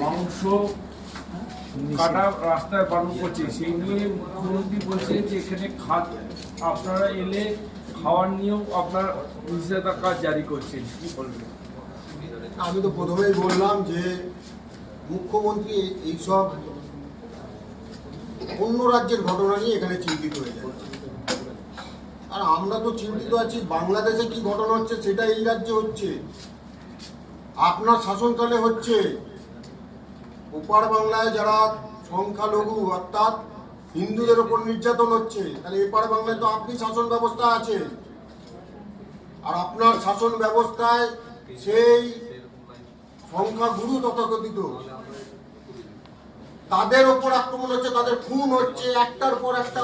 মাংস কাটা রাস্তায় বারণ করছে, সেই নিয়ে মুখ্যমন্ত্রী বলছেন যে এখানে আপনারা এলে খাওয়ার নিয়েও আপনার নিষেধাজ্ঞা জারি করছেন, কি বলবেন? আমি তো প্রথমেই বললাম যে মুখ্যমন্ত্রী এইসব অন্য রাজ্যের ঘটনা নিয়ে এখানে চিন্তিত হয়ে যাচ্ছে, আর আমরা তো চিন্তিত আছি বাংলাদেশে কি ঘটনা হচ্ছে সেটা এই রাজ্যে হচ্ছে, আপনার শাসনকালে হচ্ছে। ওপার বাংলায় যারা সংখ্যালঘু অর্থাৎ হিন্দুদের ওপর নির্যাতন হচ্ছে, তাহলে এপার বাংলায় তো আপনি শাসন ব্যবস্থা আছে, আর আপনার শাসন ব্যবস্থায় সেই সংখ্যাগুরু তথাকথিত তাদের ওপর আক্রমণ হচ্ছে, তাদের খুন হচ্ছে, একটার পর একটা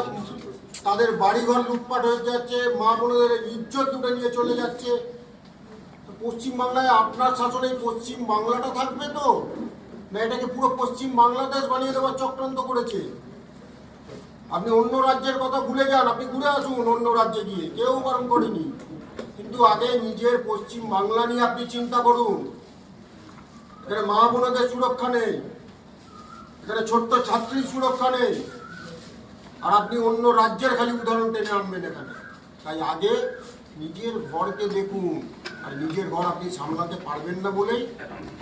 তাদের বাড়িঘর লুটপাট হয়ে যাচ্ছে, মা বোনদের ইজ্জত দুটো নিয়ে চলে যাচ্ছে। পশ্চিম বাংলায় আপনার শাসনে পশ্চিম বাংলাটা থাকবে তো, না এটাকে পুরো পশ্চিম বাংলাদেশ বানিয়ে দেওয়ার চক্রান্ত করেছে? আপনি অন্য রাজ্যের কথা ভুলে যান, আপনি ঘুরে আসুন অন্য রাজ্যে গিয়ে, কেউ বারণ করেনি, কিন্তু আগে নিজের পশ্চিম বাংলা নিয়ে আপনি চিন্তা করুন। এখানে মা বোনদের সুরক্ষা নেই, এখানে ছোট্ট ছাত্রীর সুরক্ষা নেই, আর আপনি অন্য রাজ্যের খালি উদাহরণ টেনে আনবেন এখানে। তাই আগে নিজের ঘরকে দেখুন, আর নিজের ঘর আপনি সামলাতে পারবেন না বলেই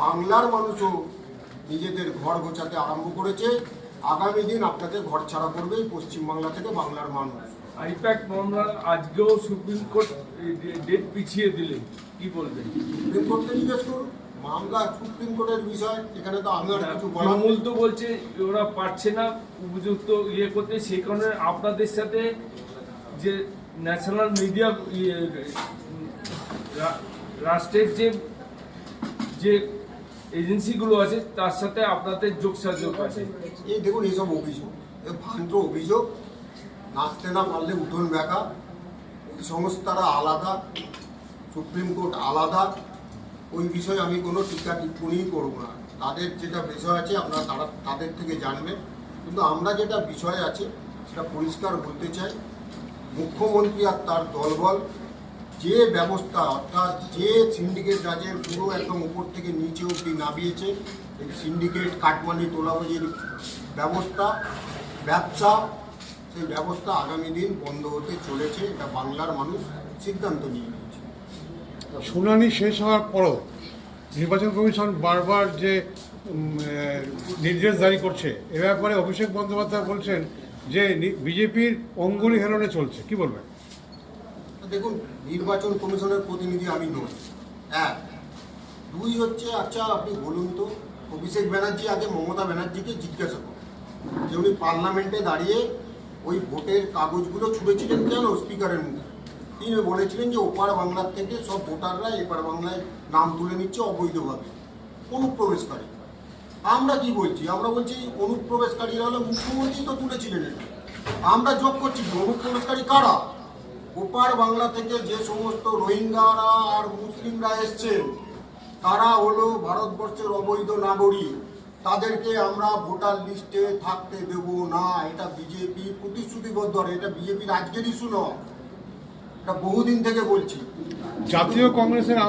বাংলার মানুষও নিজেদের ঘর গোছাতে আরম্ভ করেছে। আগামী দিন আপনাকে ঘর ছাড়া করবে পশ্চিমবাংলা থেকে বাংলার মানুষ। আইপ্যাক মামলা আজকেও সুপ্রিম কোর্ট ডেট পিছিয়ে দিলে, কি বলবেন? সুপ্রিম কোর্টকে জিজ্ঞেস করুন, মামলা সুপ্রিম কোর্টের বিষয়, এখানে তো আমি আর কিছু বলার তৃণমূল তো বলছে ওরা পারছে না উপযুক্ত করতে, সেই কারণে আপনাদের সাথে যে ন্যাশনাল মিডিয়া রাষ্ট্রের যে এজেন্সিগুলো আছে তার সাথে আপনাদের যোগসাযোগ আছে। এই দেখুন এইসব অভিযোগ, ভ্রান্ত অভিযোগ, নাচতে না পারলে উঠোন ব্যাখা, ওই সংস্থারা আলাদা, সুপ্রিম কোর্ট আলাদা, ওই বিষয়ে আমি কোনো টিকা টিপ্পণী করব না। তাদের যেটা বিষয় আছে আপনারা তাদের থেকে জানবেন, কিন্তু আমরা যেটা বিষয় আছে সেটা পরিষ্কার বলতে চাই। মুখ্যমন্ত্রী আর তার দলবল যে ব্যবস্থা, অর্থাৎ যে সিন্ডিকেট রাজের পুরো একদম উপর থেকে নিচে অবধি নামিয়েছে, এই সিন্ডিকেট কাটমানি তোলাবাজির ব্যবস্থা, ব্যবসা, সেই ব্যবস্থা আগামী দিন বন্ধ হতে চলেছে। এটা বাংলার মানুষ সিদ্ধান্ত নিয়ে নিয়েছে। শুনানি শেষ হওয়ার পরও নির্বাচন কমিশন বারবার যে নির্দেশ জারি করছে, এ ব্যাপারে অভিষেক বন্দ্যোপাধ্যায় বলছেন যে বিজেপির অঙ্গুলি হেলনে চলছে, কি বলবেন? দেখুন, নির্বাচন কমিশনের প্রতিনিধি আমি নই, এক। দুই হচ্ছে, আচ্ছা আপনি বলুন তো, অভিষেক ব্যানার্জি আগে মমতা ব্যানার্জিকে জিজ্ঞাসা করুন যে উনি পার্লামেন্টে দাঁড়িয়ে ওই ভোটের কাগজগুলো ছুঁড়েছিলেন কেন স্পিকারের মুখে? তিনি বলেছিলেন যে ওপার বাংলার থেকে সব ভোটাররা এপার বাংলায় নাম তুলে নিচ্ছে অবৈধভাবে, অনুপ্রবেশকারী। আমরা কি বলছি? আমরা বলছি অনুপ্রবেশকারীরা হলে মুখ্যমন্ত্রী তো তুলেছিলেন এটা। আমরা যোগ করছি কি অনুপ্রবেশকারী কারা? ওপার বাংলা থেকে যে সমস্ত রোহিঙ্গারা আর মুসলিমরা এসছে তারা হলো ভারতবর্ষের অবৈধ নাগরিক, তাদেরকে আমরা ভোটার লিস্টে থাকতে দেব না। এটা বিজেপি প্রতিশ্রুতিবদ্ধ, আর এটা বিজেপির আজকের ইস্যু নয়, এটা বহুদিন থেকে বলছি। জাতীয় কংগ্রেসের